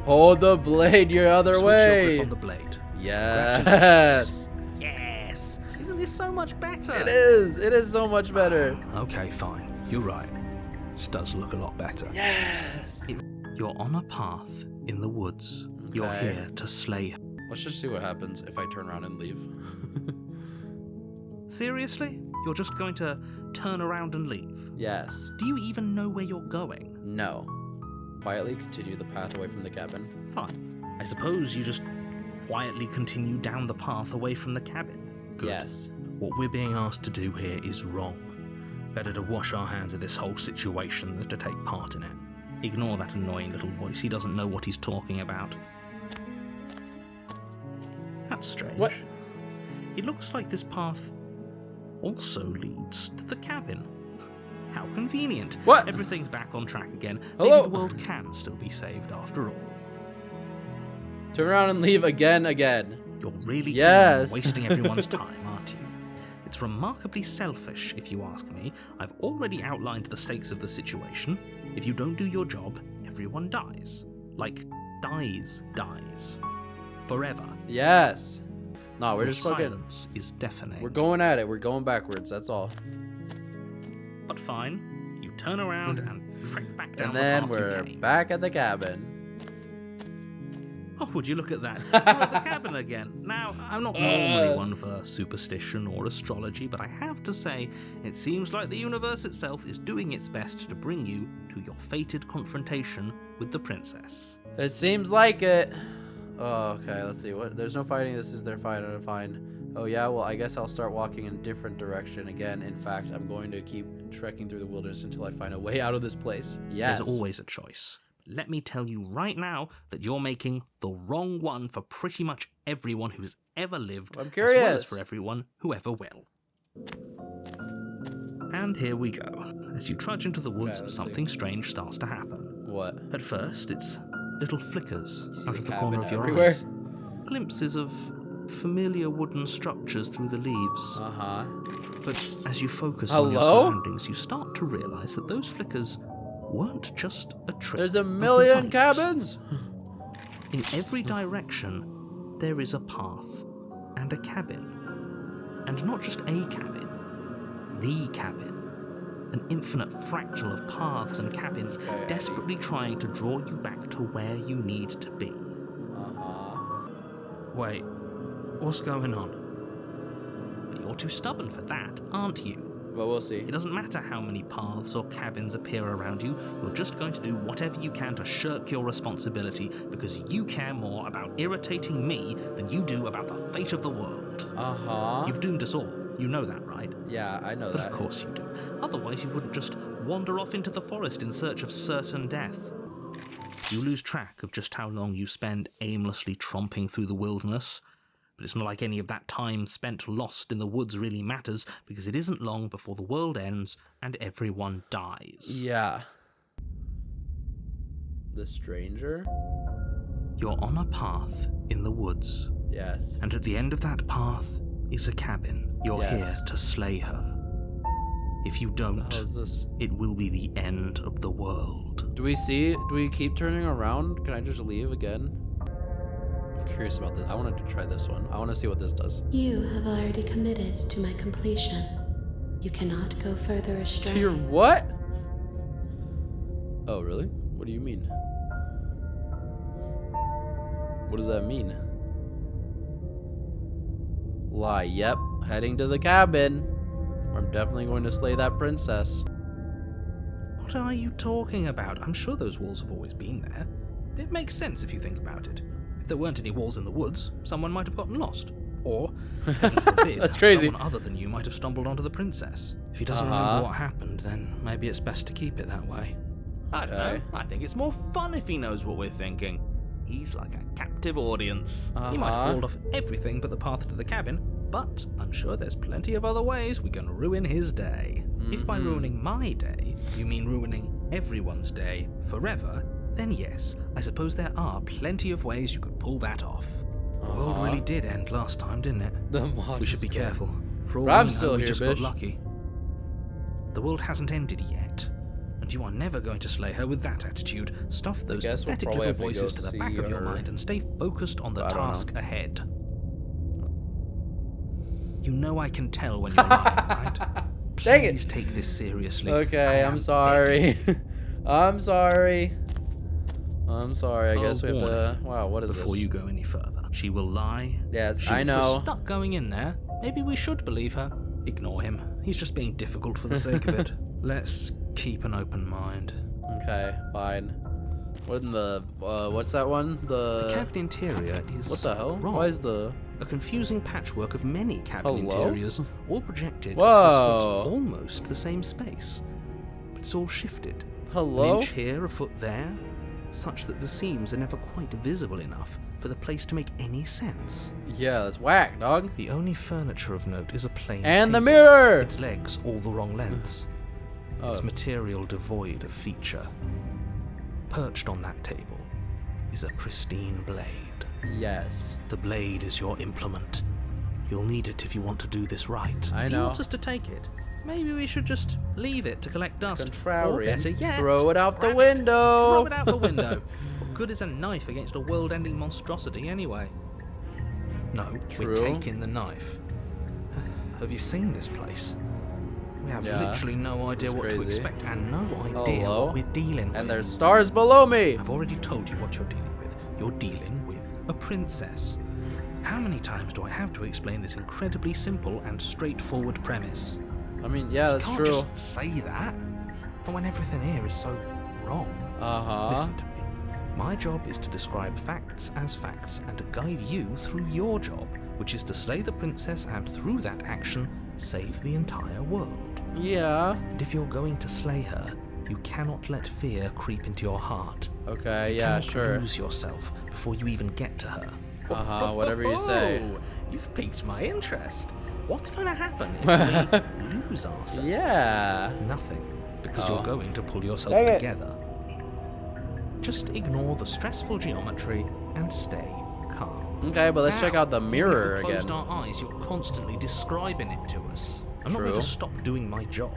Hold the blade your other Switch way. your grip on the blade. Yes. Yes. Isn't this so much better? It is. It is so much better. Okay, fine. You're right. This does look a lot better. Yes. You're on a path in the woods. You're Okay. here to slay her. Let's just see what happens if I turn around and leave. Seriously? You're just going to turn around and leave? Yes. Do you even know where you're going? No. Quietly continue the path away from the cabin. Fine. I suppose you just quietly continue down the path away from the cabin. Good. Yes. What we're being asked to do here is wrong. Better to wash our hands of this whole situation than to take part in it. Ignore that annoying little voice. He doesn't know what he's talking about. That's strange. What? It looks like this path also leads to the cabin. How convenient. What? Everything's back on track again. Hello? Maybe the world can still be saved after all. Turn around and leave again. You're really keen Yes. on wasting everyone's time, aren't you? It's remarkably selfish, if you ask me. I've already outlined the stakes of the situation. If you don't do your job, everyone dies. Like, dies. Forever. Yes. No, we're Your just fucking. silence is deafening. We're going at it. We're going backwards. That's all. But fine, you turn around and trek back down And the then path we're you came. back at the cabin. Oh, would you look at that? We're at the cabin again. Now, I'm not normally one for superstition or astrology, but I have to say, it seems like the universe itself is doing its best to bring you to your fated confrontation with the princess. It seems like it. Oh, okay. Let's see. What? There's no fighting. This is their fight. Fine. Oh yeah. Well, I guess I'll start walking in a different direction again. In fact, I'm going to keep trekking through the wilderness until I find a way out of this place. Yes. There's always a choice. Let me tell you right now that you're making the wrong one for pretty much everyone who's ever lived, I'm as well as curious. for everyone who ever will. And here we go. As you trudge into the woods, let's something strange starts to happen. What? At first, it's little flickers See out the of the corner cabin of your everywhere? eyes. Glimpses of familiar wooden structures through the leaves. Uh huh. But as you focus on your Hello? surroundings, you start to realize that those flickers weren't just a trick. There's a of the million light. cabins. In every direction, there is a path and a cabin. And not just a cabin, the cabin. An infinite fractal of paths and cabins, Okay. desperately trying to draw you back to where you need to be. Uh-huh. Wait, what's going on? You're too stubborn for that, aren't you? But we'll see. It doesn't matter how many paths or cabins appear around you, you're just going to do whatever you can to shirk your responsibility because you care more about irritating me than you do about the fate of the world. Uh-huh. You've doomed us all. You know that, right? Yeah, I know But that. of course you do. Otherwise you wouldn't just wander off into the forest in search of certain death. You lose track of just how long you spend aimlessly tromping through the wilderness. But it's not like any of that time spent lost in the woods really matters, because it isn't long before the world ends and everyone dies. Yeah. The stranger? You're on a path in the woods, Yes. and at the end of that path is a cabin. You're Yes. here to slay her. If you don't, How's this? it will be the end of the world. Do we keep turning around? Can I just leave again? I'm curious about this. I wanted to try this one. I want to see what this does. You have already committed to my completion. You cannot go further astray. To your what? Oh, really? What do you mean? What does that mean? Lie. Yep. Heading to the cabin. I'm definitely going to slay that princess. What are you talking about? I'm sure those walls have always been there. It makes sense if you think about it. If there weren't any walls in the woods, someone might have gotten lost. Or, heaven forbid, That's crazy. someone other than you might have stumbled onto the princess. If he doesn't remember what happened, then maybe it's best to keep it that way. I don't know. Okay. I think it's more fun if he knows what we're thinking. He's like a captive audience. He might have called off everything but the path to the cabin, but I'm sure there's plenty of other ways we can ruin his day. If by ruining my day, you mean ruining everyone's day forever, then yes, I suppose there are plenty of ways you could pull that off. The world really did end last time, didn't it? The mod We should be is good. careful. For all But I'm we know, still we here, just bitch. got lucky. The world hasn't ended yet, and you are never going to slay her with that attitude. Stuff those guess we'll pathetic probably little have to go voices to the back see of your her. mind and stay focused on the I don't know. task ahead. You know I can tell when you're lying, right? Dang it. Please take this seriously. Okay, I I'm am sorry. I'm sorry. I'm sorry. I Oh, guess we have to. warning. Wow, what is Before this? you go any further, she will lie. Yes, She I will know. feel stuck going in there. Maybe we should believe her. Ignore him. He's just being difficult for the sake of it. Let's keep an open mind. Okay, fine. What in the? What's that one? The cabin interior is What the hell? wrong. Why is the? A confusing patchwork of many cabin Hello? interiors, all projected Whoa. across what's almost the same space. But it's all shifted. An Hello? inch here, a foot there, such that the seams are never quite visible enough for the place to make any sense. Yeah, that's whack, dog. The only furniture of note is a plain And the table, mirror. its legs all the wrong lengths, its Oh. material devoid of feature. Perched on that table is a pristine blade. Yes. The blade is your implement. You'll need it if you want to do this right. I if know. you want us to take it, maybe we should just leave it to collect dust. Or Contrarian. better yet, Throw it out the grab it. window. Throw it out the window. What good is a knife against a world-ending monstrosity anyway? No, True. we're taking the knife. Have you seen this place? We have Yeah. literally no idea It's what to crazy. expect and no idea Hello? what we're dealing with. And there's stars below me. I've already told you what you're dealing with. You're dealing with a princess. How many times do I have to explain this incredibly simple and straightforward premise? I mean, yeah, that's Can't true. just say that. But when everything here is so wrong. Uh-huh. Listen to me. My job is to describe facts as facts and to guide you through your job, which is to slay the princess and through that action, save the entire world. Yeah. And if you're going to slay her, you cannot let fear creep into your heart. Okay, You yeah, cannot sure. lose yourself before you even get to her. Uh-huh, whatever you say. Oh, you've piqued my interest. What's going to happen if we lose ourselves? Yeah. Nothing, because Oh. you're going to pull yourself Dang it. together. Just ignore the stressful geometry and stay calm. Okay, but let's Now, check out the even mirror if we closed again. our eyes, you're constantly describing it to us. I'm not going True. to stop doing my job,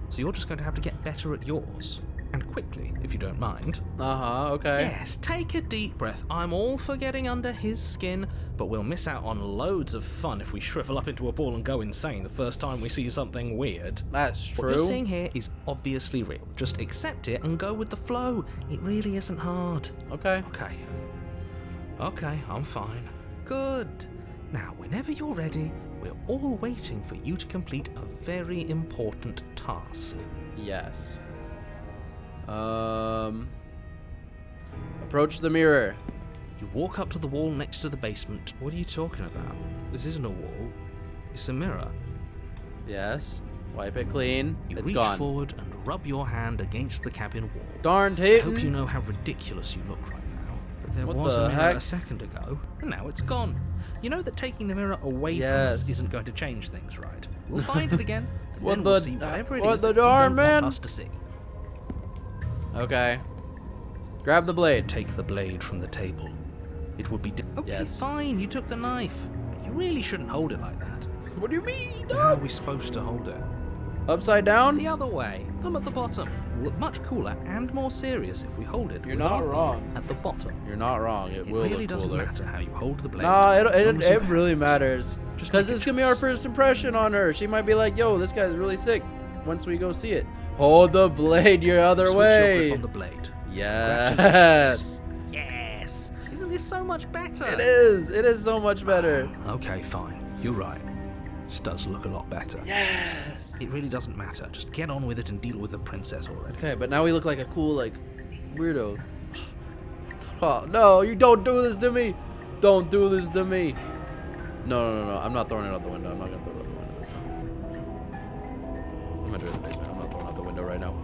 so you're just going to have to get better at yours. And quickly, if you don't mind. Uh-huh, okay. Yes, take a deep breath. I'm all for getting under his skin, but we'll miss out on loads of fun if we shrivel up into a ball and go insane the first time we see something weird. That's What you're true. seeing here is obviously real. Just accept it and go with the flow. It really isn't hard. Okay. Okay, I'm fine. Good. Now, whenever you're ready, we're all waiting for you to complete a very important task. Yes. Approach the mirror. You walk up to the wall next to the basement. What are you talking about? This isn't a wall. It's a mirror. Yes. Wipe it clean. You It's reach gone. forward and rub your hand against the cabin wall. Darn I Tayton. hope you know how ridiculous you look right now. But there What was the a mirror heck? a second ago, and now it's gone. You know that taking the mirror away from us Yes. isn't going to change things, right? We'll find it again, and What then we'll the- see whatever it what is the that you darn don't man? want us to see. Okay. Grab the blade. Take the blade from the table. It would be... Okay, Yes. fine, you took the knife. But you really shouldn't hold it like that. What do you mean? How are we supposed to hold it? Upside down? The other way. Thumb at the bottom. Will look much cooler and more serious if we hold it You're with not our thumb wrong. at the bottom. You're not wrong. It It will really look doesn't cooler. matter how you hold the blade. Nah, as long it as you it have really it. matters. Just Because make a this is gonna be our choice. first impression on her. She might be like, "Yo, this guy's really sick." Once we go see it, hold the blade your other Switch your way. grip on the blade. Yes. Congratulations. Yes. Isn't this so much better? It is. It is so much better. Okay, fine. You're right. This does look a lot better. Yes. It really doesn't matter. Just get on with it and deal with the princess already. Okay, but now we look like a cool, like, weirdo. Oh, no, you don't do this to me. Don't do this to me. No. I'm not throwing it out the window. I'm not gonna throw it out the window this time. I'm gonna do it in the basement. I'm not throwing it out the window right now.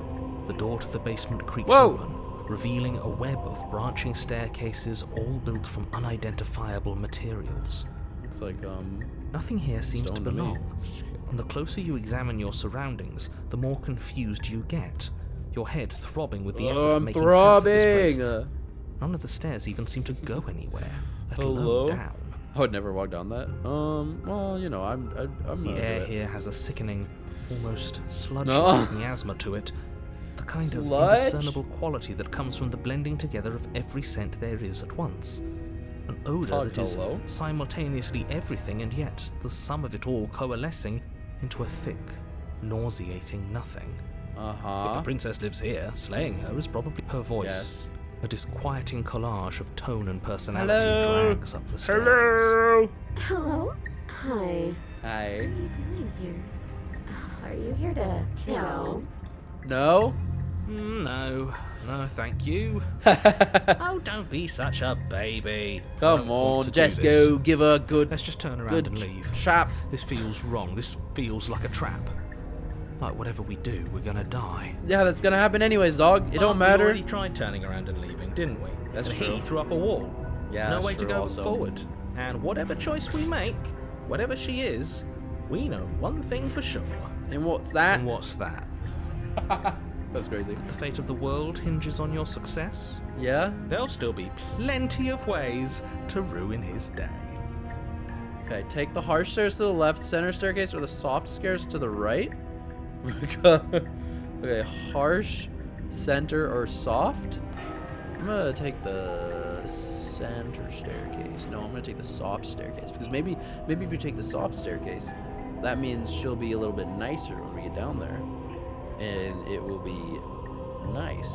The door to the basement creaks Whoa! open, revealing a web of branching staircases all built from unidentifiable materials. Looks like, Nothing here seems to Stone to me. belong. And the closer you examine your surroundings, the more confused you get. Your head throbbing with the effort oh, of I'm making sense of this throbbing. place. None of the stairs even seem to go anywhere, let Hello? alone down. I would never walk down that. Well, you know, I'm The not air good. here has a sickening, almost No. sludge-like miasma to it. The kind of Sludge? indiscernible quality that comes from the blending together of every scent there is at once. An odor that is Hello? simultaneously everything and yet the sum of it all coalescing into a thick, nauseating nothing. If the Uh-huh. princess lives here, slaying her is probably her voice. Yes. A disquieting collage of tone and personality Hello? drags up the stairs. Hello? Hello? Hi. Hi. What are you doing here? Are you here to kill? No? No, thank you. Oh, don't be such a baby. I Come don't want on, to do just this. go give her a good, Let's just turn around good and leave. trap. This feels wrong. This feels like a trap. Like whatever we do, we're gonna die. Yeah, that's gonna happen anyways, dog. It don't We matter. already tried turning around and leaving, didn't we? That's and true. he threw up a wall. Yeah, no that's way to true go also. forward. And whatever choice we make, whatever she is, we know one thing for sure. And what's that? And what's that? That's crazy. The fate of the world hinges on your success. Yeah? There'll still be plenty of ways to ruin his day. Okay, take the harsh stairs to the left, center staircase, or the soft stairs to the right. Okay, harsh, center, or soft? I'm gonna take the center staircase. No, I'm gonna take the soft staircase. Because maybe if you take the soft staircase, that means she'll be a little bit nicer when we get down there. And it will be nice.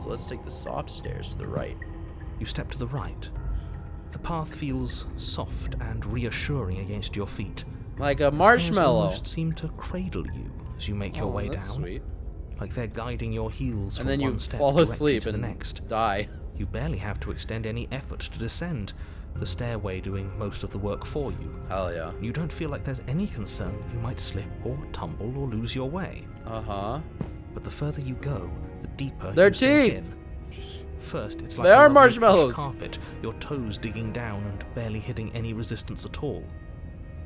So let's take the soft stairs to the right. You step to the right. The path feels soft and reassuring against your feet. Like a The stairs marshmallow. almost seem to cradle you as you make your way that's down. sweet. Like they're guiding your heels And from then you one step fall directly asleep to the and next. die. You barely have to extend any effort to descend, the stairway doing most of the work for you. Hell yeah. You don't feel like there's any concern you might slip or tumble or lose your way. Uh-huh. But the further you go, the deeper Their you sink teeth! in. First, it's like They a are lovely plush marshmallows. carpet, your toes digging down and barely hitting any resistance at all.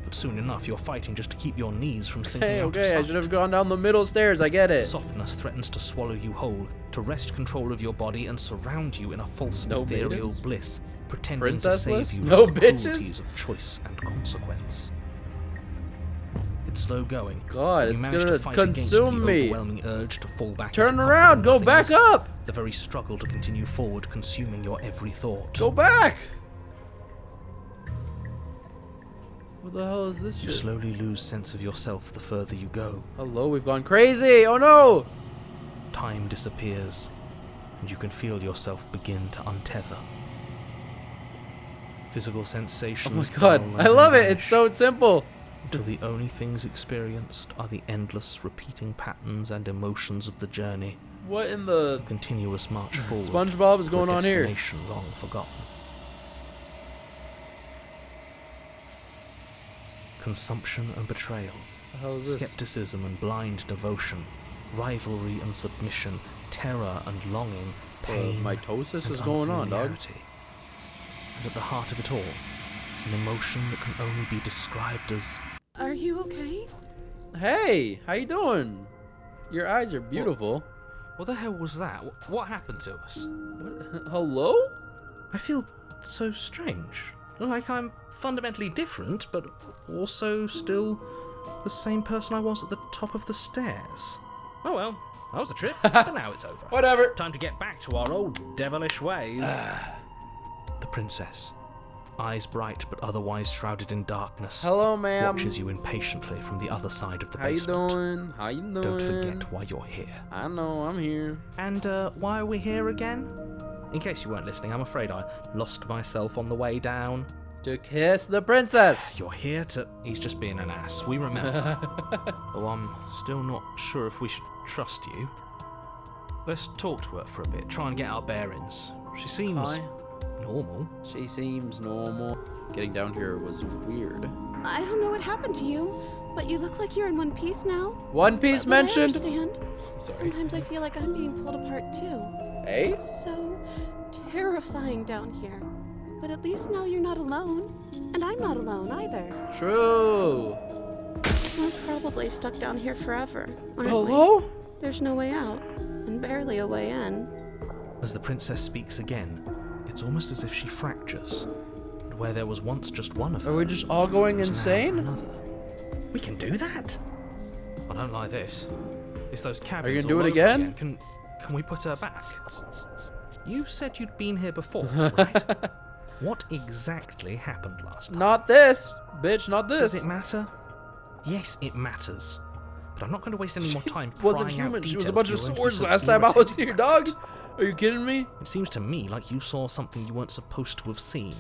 But soon enough, you're fighting just to keep your knees from sinking Hey, out okay, of I sight. should have gone down the middle stairs. I get it. Softness threatens to swallow you whole, to wrest control of your body and surround you in a false No ethereal maidens? bliss, pretending to Princessless? save you No from the bitches? cruelties of choice and consequence. It's slow going. God, You it's manage gonna to fight against consume the me. overwhelming urge to fall back. Turn into around, go comfortable back nothingness. up. The very struggle to continue forward consuming your every thought. Go back. What the hell is this You shit? slowly lose sense of yourself the further you go. Hello, we've gone crazy. Oh no. Time disappears, and you can feel yourself begin to untether. Physical Oh sensations. my god. dull I and love it. vanish, It's so simple. until the only things experienced are the endless repeating patterns and emotions of the journey. What in the Continuous march forward. SpongeBob is to a going on here? destination long forgotten. Consumption and betrayal. The hell is this? Skepticism and blind devotion. Rivalry and submission. Terror and longing. Pain mitosis and is going on, dog. unfamiliarity. And at the heart of it all, an emotion that can only be described as Are you okay? Hey, how you doing? Your eyes are beautiful. what the hell was that? What happened to us? What? Hello? I feel so strange. Like I'm fundamentally different, but also still the same person I was at the top of the stairs. Oh well, that was the trip, but now it's over. Whatever. Time to get back to our old devilish ways. The princess, eyes bright but otherwise shrouded in darkness, Hello, ma'am. watches you impatiently from the other side of the How you basement. doing? How you doing? Don't forget why you're here. I know, I'm here. And why are we here again? In case you weren't listening, I'm afraid I lost myself on the way down. To kiss the princess. You're here to... He's just being an ass, we remember. Though I'm still not sure if we should trust you. Let's talk to her for a bit, try and get our bearings. She seems Hi. normal. She seems normal. Getting down here was weird. I don't know what happened to you, but you look like you're in one piece now. One Piece But mentioned. I understand. I'm sorry. Sometimes I feel like I'm being pulled apart too. Hey? It's so terrifying down here. But at least now you're not alone. And I'm not alone either. True. We're probably stuck down here forever, aren't we? Hello? There's no way out, and barely a way in. As the princess speaks again, it's almost as if she fractures. And where there was once just one of her, Are we just all going there's now insane? another. We can do that? I don't like this. It's those cabins. Are you gonna do all it over again? Can we put her back? You said you'd been here before, right? What exactly happened last time? Not this, bitch. Not this. Does it matter? Yes, it matters. But I'm not going to waste any more time Wasn't prying out human. She was a details bunch of you're going to be swords so last time I was irritated here, about. dog. Are you kidding me? It seems to me like you saw something you weren't supposed to have seen.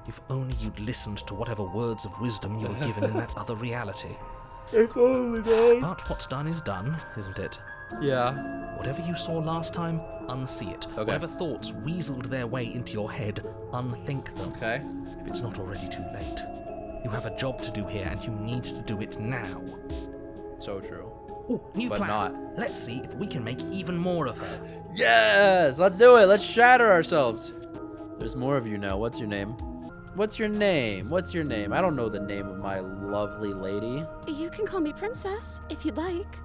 If only you'd listened to whatever words of wisdom you were given in that other reality. If only, dog. But what's done is done, isn't it? Yeah. Whatever you saw last time, unsee it. Okay. Whatever thoughts weaseled their way into your head, unthink them. Okay. If it's not already too late. You have a job to do here, and you need to do it now. So true. Ooh, new But plan. not. Let's see if we can make even more of her. Yes. Let's do it. Let's shatter ourselves. There's more of you now. What's your name? What's your name? What's your name? I don't know the name of my lovely lady. You can call me Princess if you'd like.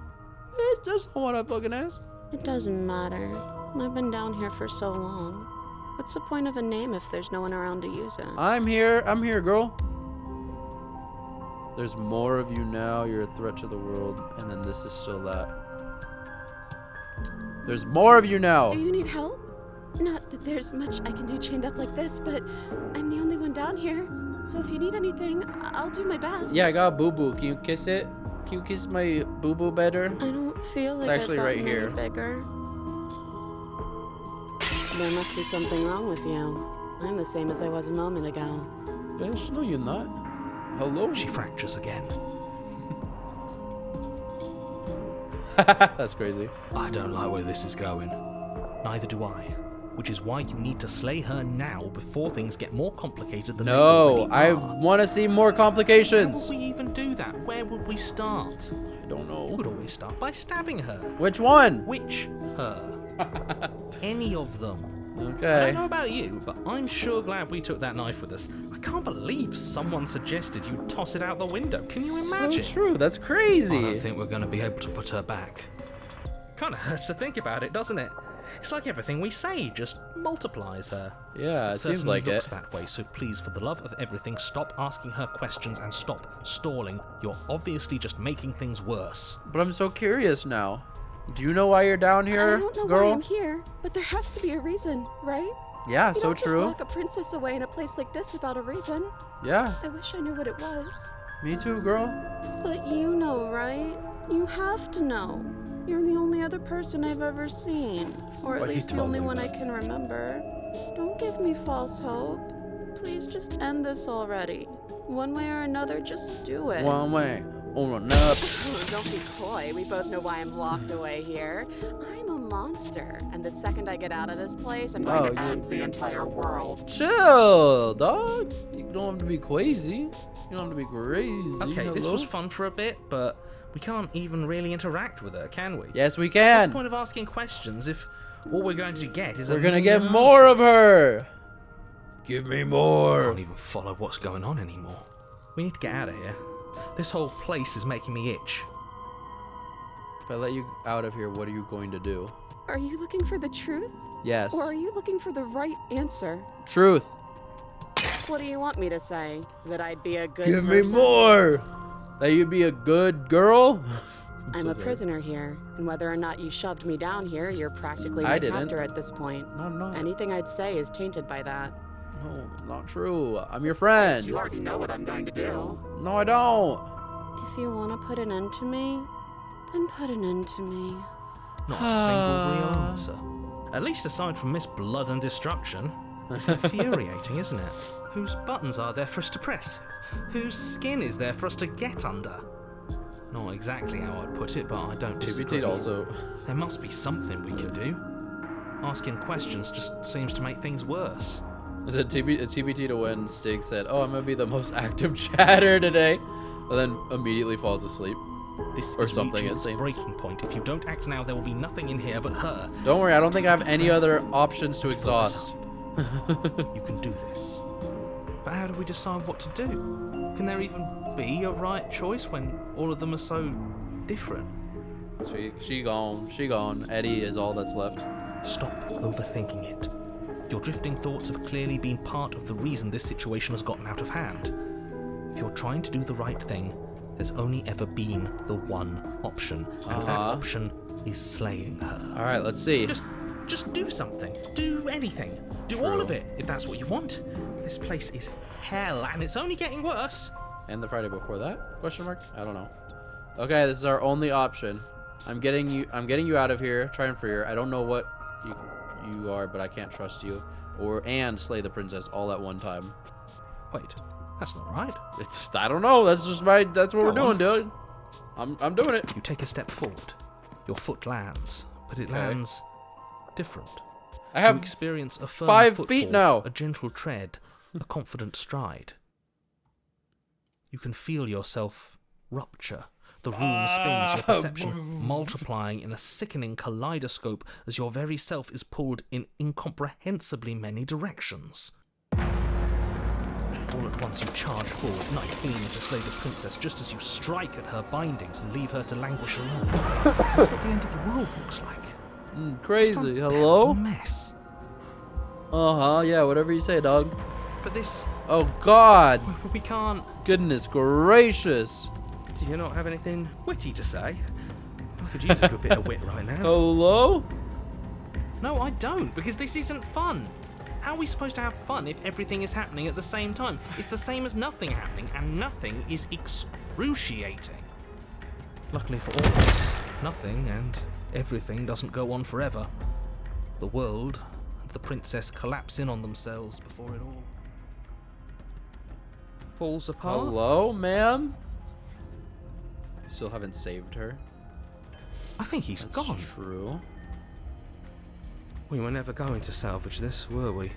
Just what I fucking asked. It doesn't matter. I've been down here for so long. What's the point of a name if there's no one around to use it? I'm here, girl. There's more of you now. You're a threat to the world. And then this is still that. There's more of you now. Do you need help? Not that there's much I can do chained up like this, but I'm the only one down here. So if you need anything, I'll do my best. Yeah, I got a boo-boo. Can you kiss it? Can you kiss my boo-boo better? I don't feel like It's actually I've right gotten here. any bigger. There must be something wrong with you. I'm the same as I was a moment ago. Bitch, no you're not. Hello? She fractures again. That's crazy. I don't like where this is going. Neither do I. Which is why you need to slay her now before things get more complicated than they No, already I are. want to see more How complications. would we even do that? Where would we start? I don't We know. would always start by stabbing her. Which one? Which her? Any of them. I Okay. don't know about you, but I'm sure glad we took that knife with us. I can't believe someone suggested you toss it out the window. Can you imagine? So true. That's I crazy. don't think we're going to be able to put her back. Kind of hurts to think about it, doesn't it? It's like everything we say just multiplies her. Yeah, it seems Certainly like looks it. that way, so please, for the love of everything, stop asking her questions and stop stalling. You're obviously just making things worse. But I'm so curious now. Do you know why you're down I here, don't know why girl? I'm here, but there has to be a reason, right? Yeah, You so don't just true. lock a princess away in a place like this without a reason. Yeah, I wish I knew what it was. me too, girl. But you know, right? You have to know. You're the only other person I've ever seen. Or at Why you least the told only me one I that? can remember. Don't give me false hope. Please just end this already. One way or another, just do it. One way or another. Oh, don't be coy. We both know why I'm locked away here. I'm a monster, and the second I get out of this place, I'm going to Oh, end the entire world. Chill, dog. You don't have to be crazy. You don't have to be crazy. Okay, this Hello? was fun for a bit, but we can't even really interact with her, can we? Yes, we What's can. the point of asking questions if all we're going to get is We're a gonna million get more of answers? her. Give me I more. can't even follow what's going on anymore. We need to get out of here. This whole place is making me itch. If I let you out of here, what are you going to do? Are you looking for the truth? Yes. Or are you looking for the right answer? Truth. What do you want me to say? That I'd be a good Give me person? more. That you'd be a good girl. I'm so a sorry. prisoner here, and whether or not you shoved me down here, you're practically I my didn't. captor at this point. No, I'm not. Anything I'd say is tainted by that. No, not true. I'm your friend. You already know what I'm going to do. No, I don't. If you want to put an end to me, then put an end to me. Not a single real answer. At least aside from Miss Blood and Destruction. It's infuriating, isn't it? Whose buttons are there for us to press? Whose skin is there for us to get under? Not exactly how I'd put it, but I don't disagree. TBT also. There must be something we can do. Asking questions just seems to make things worse. Is it TBT to when Stig said, "Oh, I'm gonna be the most active chatter today," and then immediately falls asleep? This Or is something, reaching it its seems. breaking point. If you don't act now, there will be nothing in here but her. Don't worry, I don't think I have any other options to exhaust. You can do this. But how do we decide what to do? Can there even be a right choice when all of them are so different? She gone. She gone. Eddie is all that's left. Stop overthinking it. Your drifting thoughts have clearly been part of the reason this situation has gotten out of hand. If you're trying to do the right thing, There's only ever been the one option, and that option is slaying her. All right, let's see. Just do something. Do anything. Do all of it, if that's what you want. This place is hell, and it's only getting worse. And the Friday before that? Question mark? I don't know. Okay, this is our only option. I'm getting you out of here. Try and free her. I don't know what you are, but I can't trust you. And slay the princess all at one time. Wait, that's not right. I don't know. That's what we're doing, dude. I'm doing it. You take a step forward. Your foot lands, but it lands different. I have you experience a firm 5 footfall, feet now. A gentle tread, a confident stride. You can feel yourself rupture. The room spins, your perception multiplying in a sickening kaleidoscope as your very self is pulled in incomprehensibly many directions. All at once you charge forward, knife gleaming to slay the princess just as you strike at her bindings and leave her to languish alone. This is what the end of the world looks like. Crazy. A Hello? mess. Yeah, whatever you say, dog. But this... Oh, God. We can't... Goodness gracious. Do you not have anything witty to say? I could use a good bit of wit right now. Hello? No, I don't, because this isn't fun. How are we supposed to have fun if everything is happening at the same time? It's the same as nothing happening, and nothing is excruciating. Luckily for all of us, nothing and everything doesn't go on forever. The world and the princess collapse in on themselves before it all falls apart. Hello, ma'am? Still haven't saved her. I think he's That's gone. True. We were never going to salvage this, were we?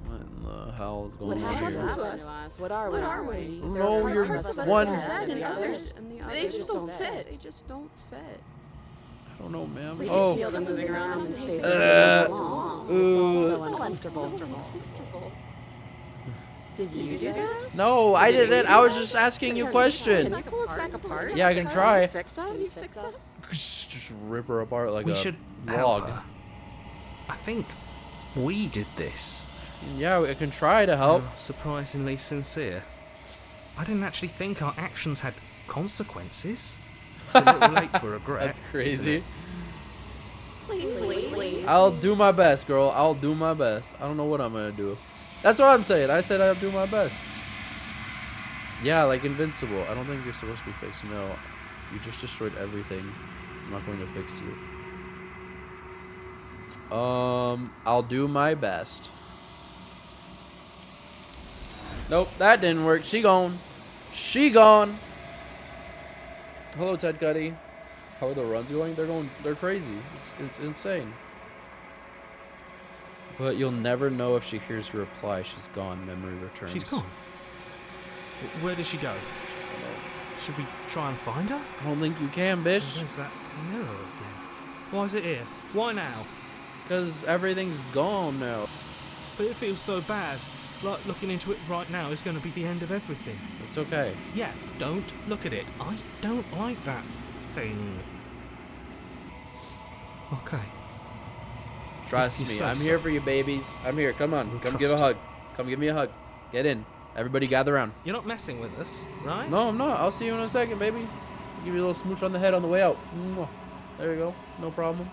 What in the hell is What going on happened here? to us? What are we? No, There are you're parts of us one- that are dead and others, they just don't fit. They just don't fit. I don't know, ma'am. We Oh, can feel them moving around in space. Uh, It's so uncomfortable. Did you do this? no, I didn't. I was just asking you a Can question. you pull us back apart? Yeah, I can try. Fix us? Just rip her apart like We a should help log. her. I think we did this. Yeah, I can try to help. You're surprisingly sincere. I didn't actually think our actions had consequences. It's a little late for regret. That's crazy. Please. I'll do my best, girl. I'll do my best. I don't know what I'm gonna do. That's what I'm saying. I said I'll do my best. Yeah, like Invincible. I don't think you're supposed to be fixed. No, you just destroyed everything. I'm not going to fix you. I'll do my best. Nope, that didn't work. She gone. She gone. Hello, Ted Cuddy. How are the runs going? They're crazy. It's insane. But you'll never know if she hears your reply. She's gone. Memory returns. She's gone. Where did she go? Should we try and find her? I don't think you can, bish. There's that mirror again. Why is it here? Why now? Because everything's gone now. But it feels so bad. Like looking into it right now is going to be the end of everything. It's okay. Yeah, don't look at it. I don't like that thing. Okay. Trust You me. say I'm so. here for you, babies. I'm here. Come on. We'll Come give a trust hug. Come give me a hug. Get in. Everybody gather around. You're not messing with us, right? No, I'm not. I'll see you in a second, baby. I'll give you a little smooch on the head on the way out. Mwah. There you go. No problem.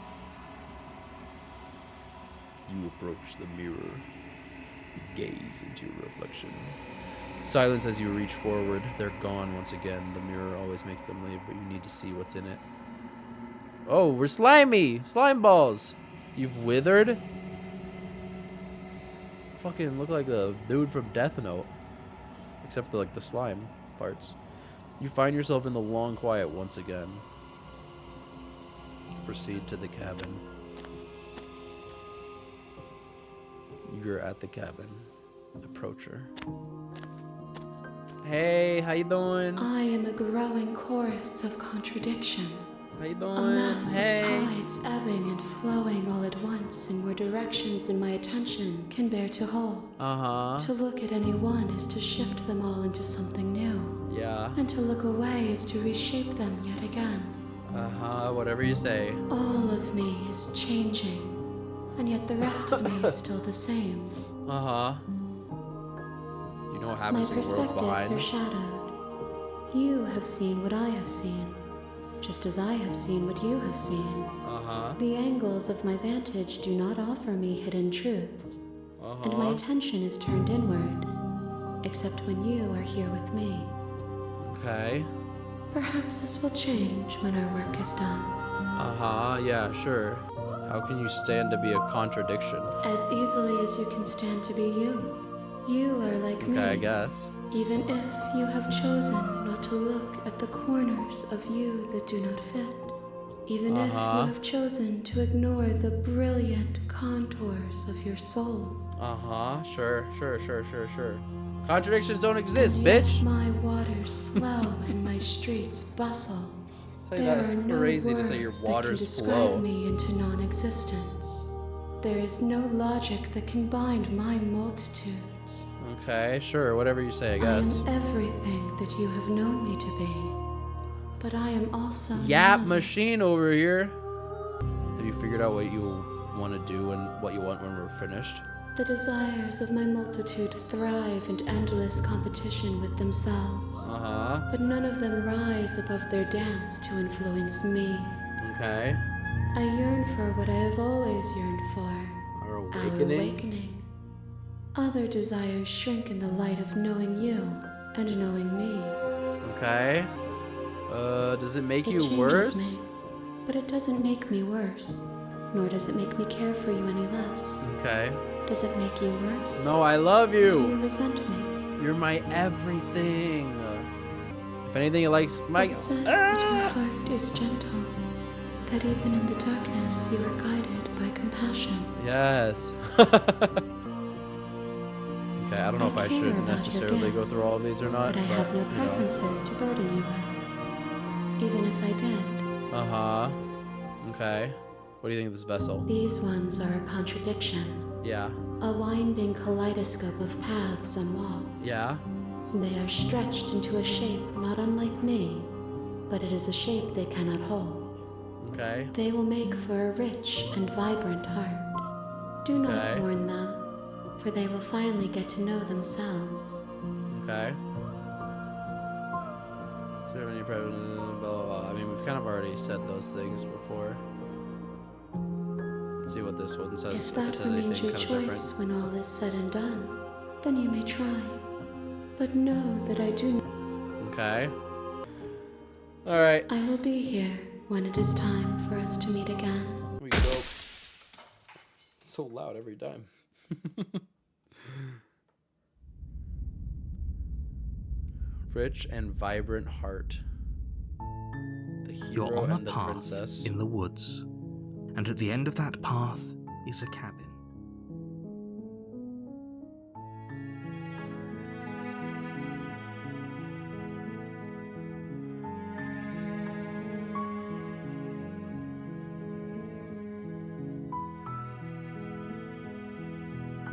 You approach the mirror. You gaze into your reflection. Silence as you reach forward. They're gone once again. The mirror always makes them leave, but you need to see what's in it. Oh, we're slimy! Slime balls! You've withered? Fucking look like the dude from Death Note. Except for like the slime parts. You find yourself in the long quiet once again. Proceed to the cabin. You're at the cabin. Approach her. Hey, how you doing? I am a growing chorus of contradiction. How you A doing? mass of Hey. tides ebbing and flowing all at once in more directions than my attention can bear to hold. Uh-huh. To look at any one is to shift them all into something new, Yeah. and to look away is to reshape them yet again. Uh-huh. Whatever you say. All of me is changing, and yet the rest of me is still the same. Uh-huh. You know what My happens to the world's perspectives are behind? shadowed. You have seen what I have seen, just as I have seen what you have seen. Uh-huh. The angles of my vantage do not offer me hidden truths, and my attention is turned inward, except when you are here with me. Okay. Perhaps this will change when our work is done. Uh-huh, yeah, sure. How can you stand to be a contradiction? As easily as you can stand to be you. You are like me. Okay, I guess. Even if you have chosen not to look at the corners of you that do not fit. Even if you have chosen to ignore the brilliant contours of your soul. Uh-huh, sure. Contradictions don't exist, And yet bitch! my waters flow and my streets bustle. Say There that, it's are no crazy to words say your that can waters describe flow. me into non-existence. There is no logic that can bind my multitudes. Okay, sure, whatever you say, I guess. I am everything that you have known me to be, but I am also Yap none of it. machine over here. Have you figured out what you want to do and what you want when we're finished? The desires of my multitude thrive in endless competition with themselves, Uh-huh. but none of them rise above their dance to influence me. Okay. I yearn for what I have always yearned for, Our our awakening. awakening. Other desires shrink in the light of knowing you and knowing me. Okay. Does it make It you changes worse? me, but it doesn't make me worse, nor does it make me care for you any less. Okay. Does it make you worse? No, I love Do you. you resent me? You're my everything. If anything, it likes my. It says that your heart is gentle, that even in the darkness you are guided by compassion. Yes. Okay, I don't know if I care should about your necessarily go gifts, through all of these or not. But I have no you know. preferences to burden you with. Even if I did, Uh-huh. Okay. What do you think of this vessel? these ones are a contradiction, Yeah. a winding kaleidoscope of paths and wall. Yeah. They are stretched into a shape not unlike me, but it is a shape they cannot hold. Okay. They will make for a rich and vibrant heart. Do not Okay. mourn them, for they will finally get to know themselves. Okay. Serve any blah, blah, blah. I mean, we've kind of already said those things before. Let's see what this one says. If If it that says remains anything your kind of choice different. when all is said and done, then you may try. But know that I do. Okay. All right. I will be here when it is time for us to meet again. We go. It's so loud every time. Rich and vibrant heart. The hero You're on a and the path princess. in the woods, and at the end of that path is a cabin.